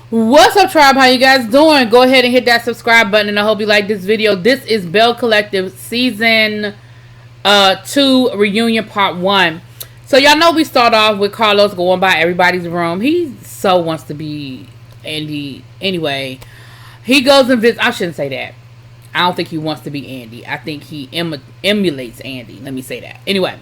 What's up, tribe? How you guys doing? Go ahead and hit that subscribe button, and I hope you like this video. This is Belle Collective Season 2 Reunion Part 1. So y'all know we start off with Carlos going by everybody's room. He so wants to be Andy. Anyway, he goes and visits. I shouldn't say that. I don't think he wants to be Andy. I think he emulates Andy. Let me say that. Anyway,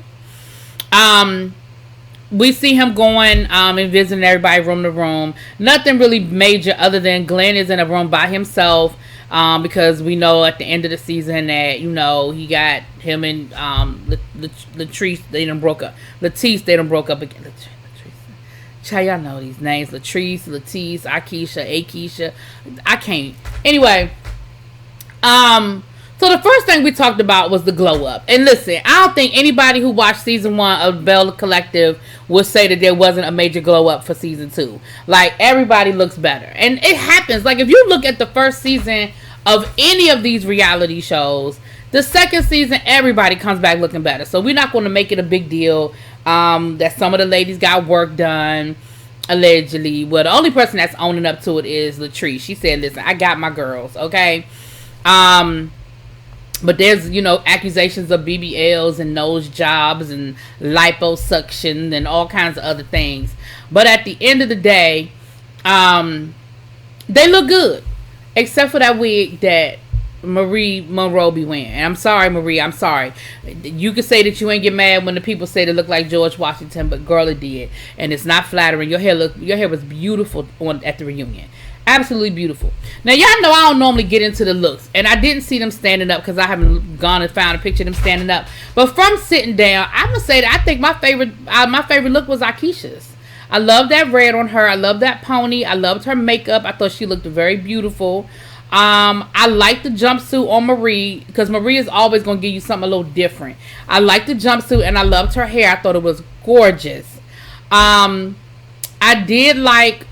we see him going and visiting everybody room to room. Nothing really major other than Glenn is in a room by himself because we know at the end of the season that, you know, he got him and Latrice, they done broke up. Latisse, they done broke up again. Child, y'all know these names. Latrice, Latisse, Akeisha. I can't. Anyway, so the first thing we talked about was the glow up. And listen, I don't think anybody who watched season 1 of Belle Collective would say that there wasn't a major glow up for season 2. Like, everybody looks better. And it happens. Like, if you look at the first season of any of these reality shows, the second season, everybody comes back looking better. So we're not going to make it a big deal that some of the ladies got work done, allegedly. Well, the only person that's owning up to it is Latrice. She said, listen, I got my girls, okay? But there's, you know, accusations of BBLs and nose jobs and liposuction and all kinds of other things. But at the end of the day, they look good. Except for that wig that Marie Monroe be wearing. And I'm sorry, Marie, I'm sorry. You can say that you ain't get mad when the people say they look like George Washington, but girl, it did. And it's not flattering. Your hair was beautiful at the reunion. Absolutely beautiful. Now, y'all know I don't normally get into the looks. And I didn't see them standing up because I haven't gone and found a picture of them standing up. But from sitting down, I'm going to say that I think my favorite look was Akeisha's. I love that red on her. I love that pony. I loved her makeup. I thought she looked very beautiful. I like the jumpsuit on Marie because Marie is always going to give you something a little different. I liked the jumpsuit and I loved her hair. I thought it was gorgeous. I did like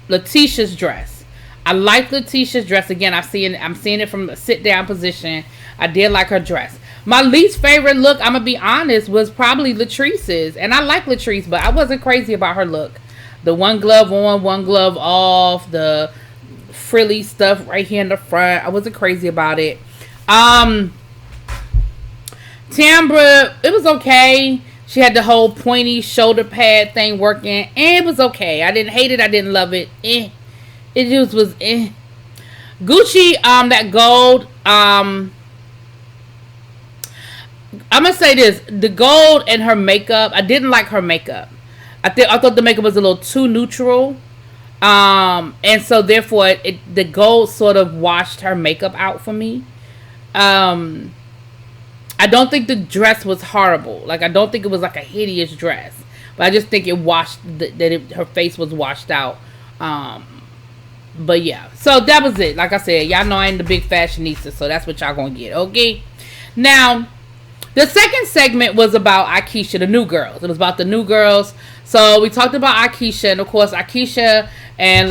Letitia's dress. I like Letitia's dress. Again, I'm seeing it from a sit down position. I did like her dress. My least favorite look, I'm gonna be honest, was probably Latrice's. And I like Latrice, but I wasn't crazy about her look. The one glove on, one glove off, the frilly stuff right here in the front. I wasn't crazy about it. Tambra, it was okay. She had the whole pointy shoulder pad thing working, and it was okay. I didn't hate it. I didn't love it. It just was Gucci, that gold, I'm gonna say this: the gold and her makeup. I didn't like her makeup. I thought the makeup was a little too neutral, and so therefore the gold sort of washed her makeup out for me. I don't think the dress was horrible. Like, I don't think it was like a hideous dress, but I just think it washed her face was washed out. But yeah, so that was it. Like I said, y'all know I ain't the big fashionista, so that's what y'all gonna get. Okay, now. The second segment was about Akeisha, the new girls. It was about the new girls. So we talked about Akeisha, and of course Akeisha and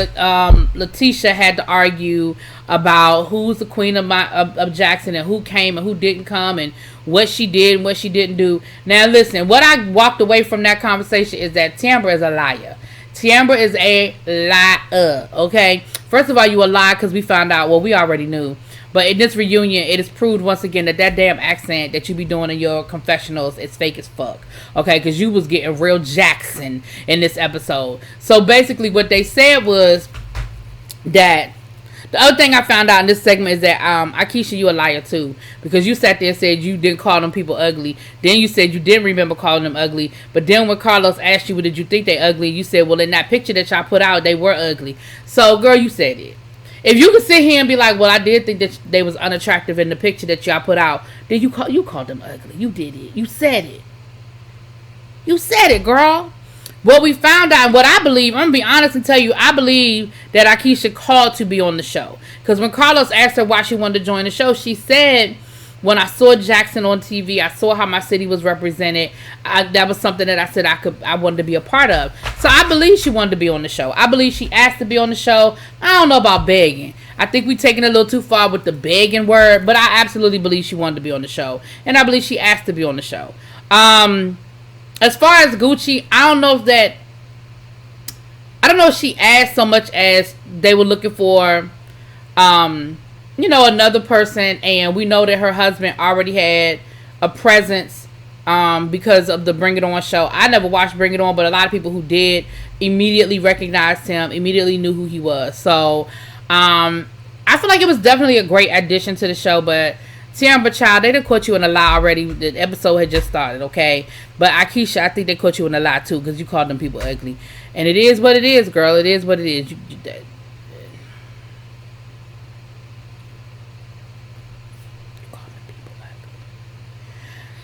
Letitia had to argue about who's the queen of Jackson and who came and who didn't come and what she did and what she didn't do. Now listen, what I walked away from that conversation is that Tambra is a liar. Tambra is a liar, okay? First of all, you a liar because we found out, well, we already knew. But in this reunion, it is proved once again that damn accent that you be doing in your confessionals is fake as fuck. Okay, because you was getting real Jackson in this episode. So basically what they said was that the other thing I found out in this segment is that Akeisha, you a liar too. Because you sat there and said you didn't call them people ugly. Then you said you didn't remember calling them ugly. But then when Carlos asked you, well, did you think they ugly? You said, well, in that picture that y'all put out, they were ugly. So, girl, you said it. If you could sit here and be like, well, I did think that they was unattractive in the picture that y'all put out, then you called them ugly. You did it. You said it. You said it, girl. What we found out, and what I believe, I'm going to be honest and tell you, I believe that Akeisha called to be on the show. Because when Carlos asked her why she wanted to join the show, she said, when I saw Jackson on TV, I saw how my city was represented. That was something that I said I wanted to be a part of. So I believe she wanted to be on the show. I believe she asked to be on the show. I don't know about begging. I think we taking it a little too far with the begging word, but I absolutely believe she wanted to be on the show. And I believe she asked to be on the show. As far as Gucci, I don't know know if she asked so much as they were looking for, another person, and we know that her husband already had a presence because of the Bring It On show. I never watched Bring It On, but a lot of people who did immediately recognized him, immediately knew who he was. So I feel like it was definitely a great addition to the show. But Tiara, child, they done caught you in a lie already. The episode had just started, okay? But Akeisha, I think they caught you in a lie too, because you called them people ugly. And it is what it is, girl. It is what it is.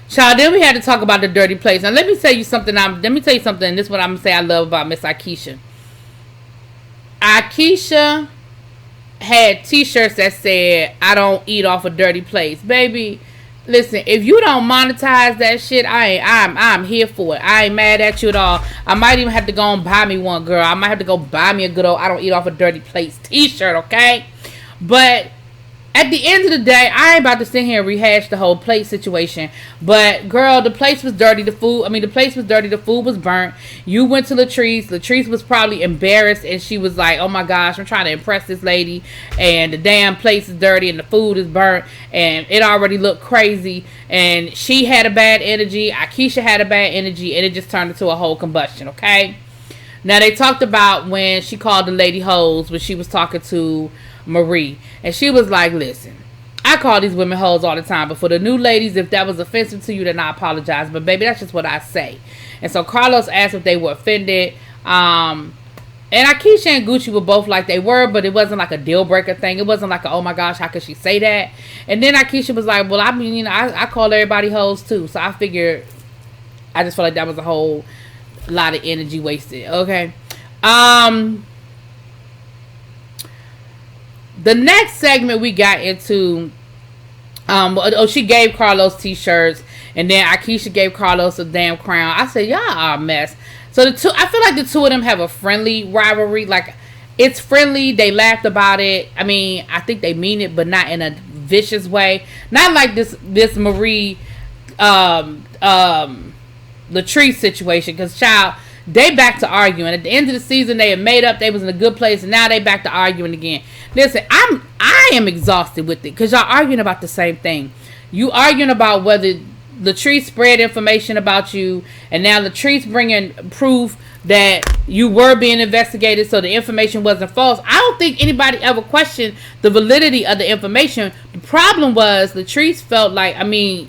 Child, then we had to talk about the dirty place. Now, let me tell you something. This is what I'm going to say I love about Miss Akeisha. Akeisha had t-shirts that said, I don't eat off a dirty place. Baby, listen, if you don't monetize that shit, I'm here for it. I ain't mad at you at all. I might even have to go and buy me one, girl. I might have to go buy me a good old I don't eat off a dirty place t-shirt, okay? But at the end of the day, I ain't about to sit here and rehash the whole plate situation. But, girl, the place was dirty. The place was dirty. The food was burnt. You went to Latrice. Latrice was probably embarrassed. And she was like, oh, my gosh, I'm trying to impress this lady. And the damn place is dirty. And the food is burnt. And it already looked crazy. And she had a bad energy. Akeisha had a bad energy. And it just turned into a whole combustion, okay? Now, they talked about when she called the lady hoes when she was talking to Marie, and she was like, listen, I call these women hoes all the time, but for the new ladies, if that was offensive to you, then I apologize, but baby, that's just what I say. And so Carlos asked if they were offended, and Akeisha and Gucci were both like they were, but it wasn't like a deal breaker thing. It wasn't like oh my gosh, how could she say that? And then Akeisha was like, well, I mean, I call everybody hoes too, so I figured, I just felt like that was a whole lot of energy wasted. Okay. The next segment we got into, she gave Carlos t-shirts, and then Akeisha gave Carlos a damn crown. I said, y'all are a mess. So I feel like the two of them have a friendly rivalry. Like, it's friendly. They laughed about it. I mean, I think they mean it, but not in a vicious way. Not like this Marie, Latrice situation, because child, they back to arguing. At the end of the season, they had made up. They was in a good place, and now they back to arguing again. Listen, I am exhausted with it because y'all arguing about the same thing. You arguing about whether Latrice spread information about you, and now Latrice bringing proof that you were being investigated, so the information wasn't false. I don't think anybody ever questioned the validity of the information. The problem was Latrice felt like,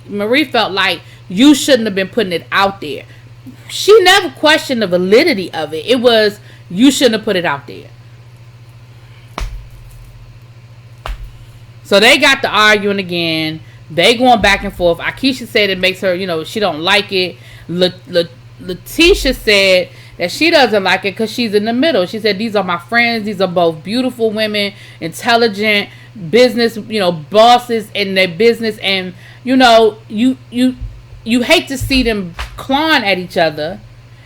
Marie felt like you shouldn't have been putting it out there. She never questioned the validity of it. It was, you shouldn't have put it out there. So they got to arguing again. They going back and forth. Akeisha said it makes her, she don't like it. Letitia said that she doesn't like it because she's in the middle. She said, these are my friends. These are both beautiful women, intelligent, business, bosses in their business. And, you hate to see them clawing at each other,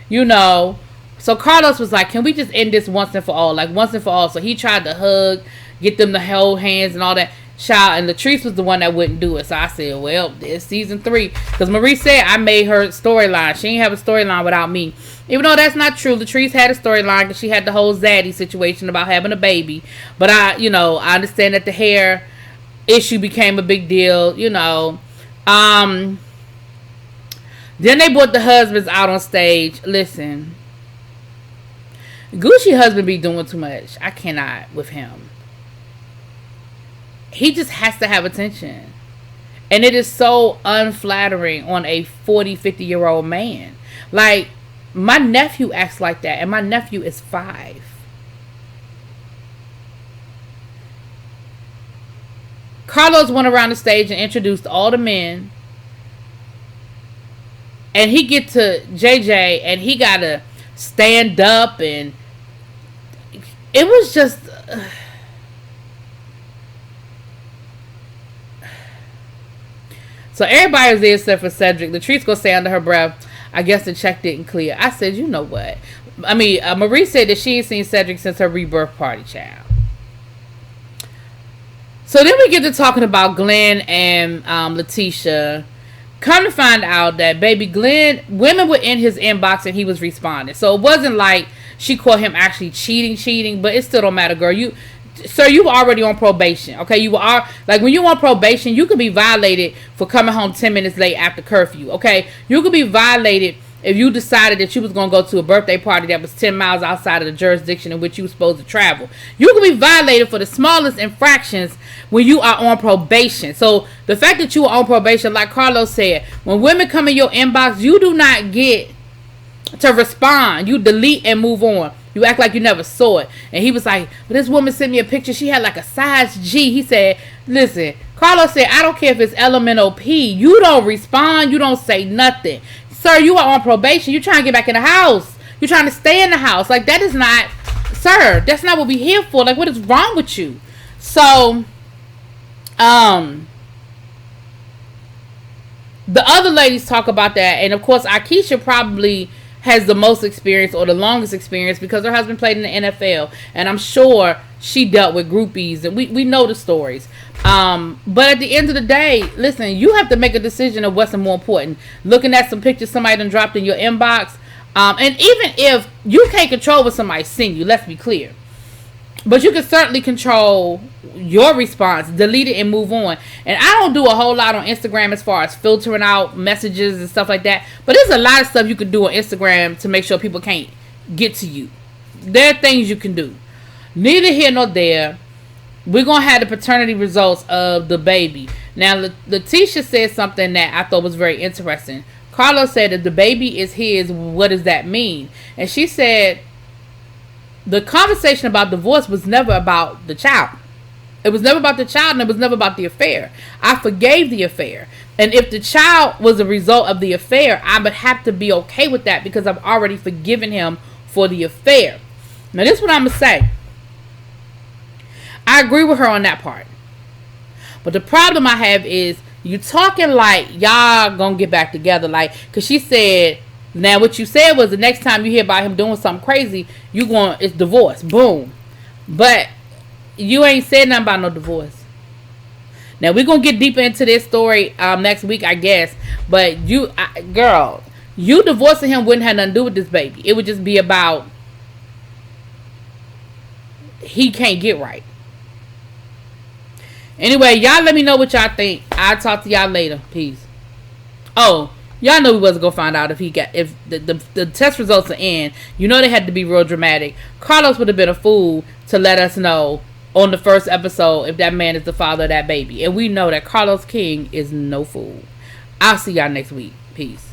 So Carlos was like, can we just end this once and for all? Like, once and for all. So he tried to hug, get them to hold hands and all that. Child, and Latrice was the one that wouldn't do it. So I said, well, it's season 3. Because Marie said I made her storyline. She didn't have a storyline without me. Even though that's not true. Latrice had a storyline because she had the whole Zaddy situation about having a baby. But I understand that the hair issue became a big deal, Then they brought the husbands out on stage. Listen, Gucci husband be doing too much. I cannot with him. He just has to have attention. And it is so unflattering on a 40, 50-year-old man. Like, my nephew acts like that, and my nephew is 5. Carlos went around the stage and introduced all the men. And he get to JJ, and he got to stand up, and it was just... So everybody was there except for Cedric. Latrice gonna say under her breath, I guess the check didn't clear. I said, you know what? Marie said that she ain't seen Cedric since her rebirth party, child. So then we get to talking about Glenn and Letitia. Come to find out that baby Glenn, women were in his inbox and he was responding. So it wasn't like she caught him actually cheating, but it still don't matter, girl. You were already on probation, okay? You were like, when you're on probation, you could be violated for coming home 10 minutes late after curfew, okay? You could be violated if you decided that you was going to go to a birthday party that was 10 miles outside of the jurisdiction in which you were supposed to travel. You could be violated for the smallest infractions when you are on probation. So the fact that you are on probation, like Carlos said, when women come in your inbox, you do not get to respond. You delete and move on. You act like you never saw it. And he was like, but this woman sent me a picture. She had like a size G. He said, listen, Carlos said, I don't care if it's LMNOP. You don't respond. You don't say nothing. Sir, you are on probation. You're trying to get back in the house. You're trying to stay in the house. Like, that is not, sir, that's not what we're here for. Like, what is wrong with you? So, the other ladies talk about that. And, of course, Akeisha probably has the most experience or the longest experience because her husband played in the NFL. And I'm sure she dealt with groupies. And we know the stories. But at the end of the day, listen, you have to make a decision of what's more important. Looking at some pictures somebody done dropped in your inbox. And even if you can't control what somebody send you, let's be clear. But you can certainly control your response, delete it and move on. And I don't do a whole lot on Instagram as far as filtering out messages and stuff like that. But there's a lot of stuff you can do on Instagram to make sure people can't get to you. There are things you can do. Neither here nor there. We're going to have the paternity results of the baby. Now, Letitia said something that I thought was very interesting. Carlos said, if the baby is his, what does that mean? And she said, the conversation about divorce was never about the child. It was never about the child, and it was never about the affair. I forgave the affair. And if the child was a result of the affair, I would have to be okay with that because I've already forgiven him for the affair. Now, this is what I'm going to say. I agree with her on that part. But the problem I have is you talking like y'all gonna get back together. Like, because she said, now what you said was the next time you hear about him doing something crazy, it's divorce. Boom. But you ain't said nothing about no divorce. Now, we're gonna get deeper into this story next week, I guess. But girl, you divorcing him wouldn't have nothing to do with this baby. It would just be about he can't get right. Anyway, y'all let me know what y'all think. I'll talk to y'all later. Peace. Oh, y'all know we wasn't going to find out if the test results are in. You know they had to be real dramatic. Carlos would have been a fool to let us know on the first episode if that man is the father of that baby. And we know that Carlos King is no fool. I'll see y'all next week. Peace.